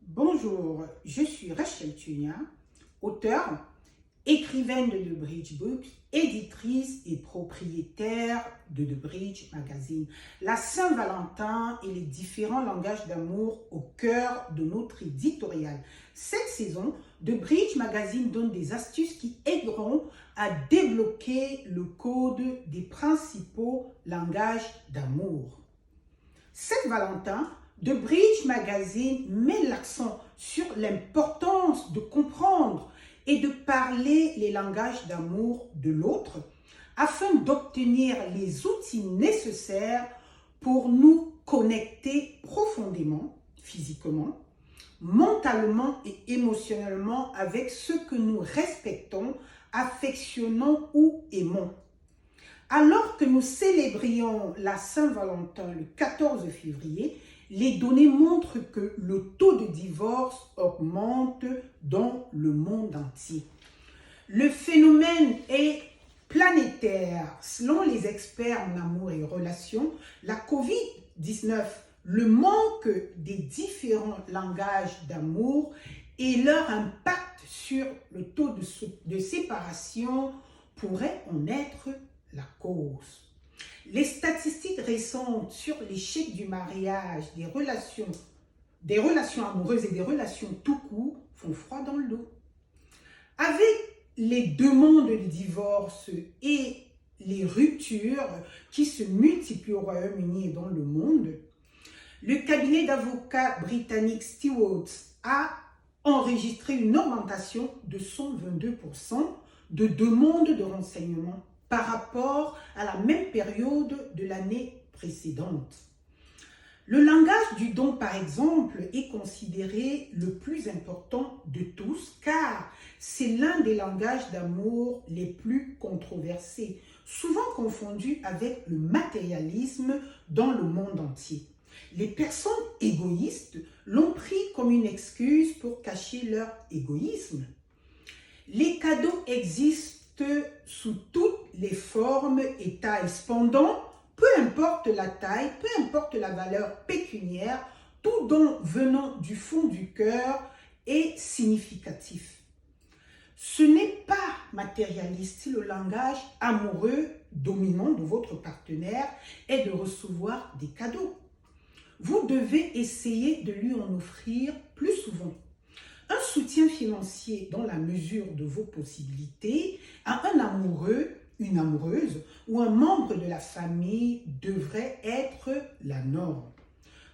Bonjour, je suis Rachel Tunia, auteure, écrivaine de The Bridge Books, éditrice et propriétaire de The Bridge Magazine. La Saint-Valentin et les différents langages d'amour au cœur de notre éditorial. Cette saison, The Bridge Magazine donne des astuces qui aideront à débloquer le code des principaux langages d'amour. Cette Valentin, The Bridge Magazine met l'accent sur l'importance de comprendre et de parler les langages d'amour de l'autre afin d'obtenir les outils nécessaires pour nous connecter profondément, physiquement, mentalement et émotionnellement avec ceux que nous respectons, affectionnons ou aimons. Alors que nous célébrions la Saint-Valentin le 14 février, les données montrent que le taux de divorce augmente dans le monde entier. Le phénomène est planétaire. Selon les experts en amour et relations, la COVID-19, le manque des différents langages d'amour et leur impact sur le taux de séparation pourrait en être la cause. Les statistiques récentes sur l'échec du mariage, des relations amoureuses et des relations tout court font froid dans le dos. Avec les demandes de divorce et les ruptures qui se multiplient au Royaume-Uni et dans le monde, le cabinet d'avocats britannique Stewarts a enregistré une augmentation de 122% de demandes de renseignements par rapport à la même période de l'année précédente. Le langage du don, par exemple, est considéré le plus important de tous car c'est l'un des langages d'amour les plus controversés, souvent confondu avec le matérialisme dans le monde entier. Les personnes égoïstes l'ont pris comme une excuse pour cacher leur égoïsme. Les cadeaux existent sous toutes les formes et tailles. Cependant, peu importe la taille, peu importe la valeur pécuniaire, tout don venant du fond du cœur est significatif. Ce n'est pas matérialiste si le langage amoureux dominant de votre partenaire est de recevoir des cadeaux. Vous devez essayer de lui en offrir plus souvent. Un soutien financier dans la mesure de vos possibilités à un amoureux, une amoureuse ou un membre de la famille devrait être la norme.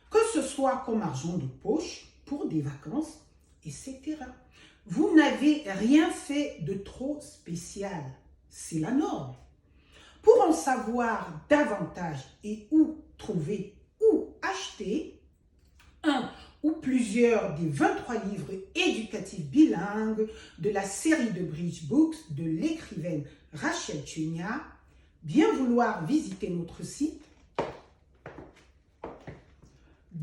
Que ce soit comme argent de poche, pour des vacances, etc. Vous n'avez rien fait de trop spécial. C'est la norme. Pour en savoir davantage et où trouver ou acheter un ou plusieurs des 23 livres éducatifs bilingues de la série de Bridge Books de l'écrivaine Rachel Tunia, bien vouloir visiter notre site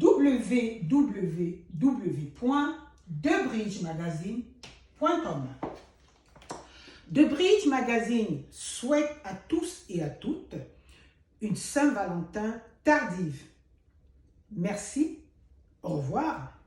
www.thebridgemagazine.com. The Bridge Magazine souhaite à tous et à toutes une Saint-Valentin tardive. Merci, au revoir.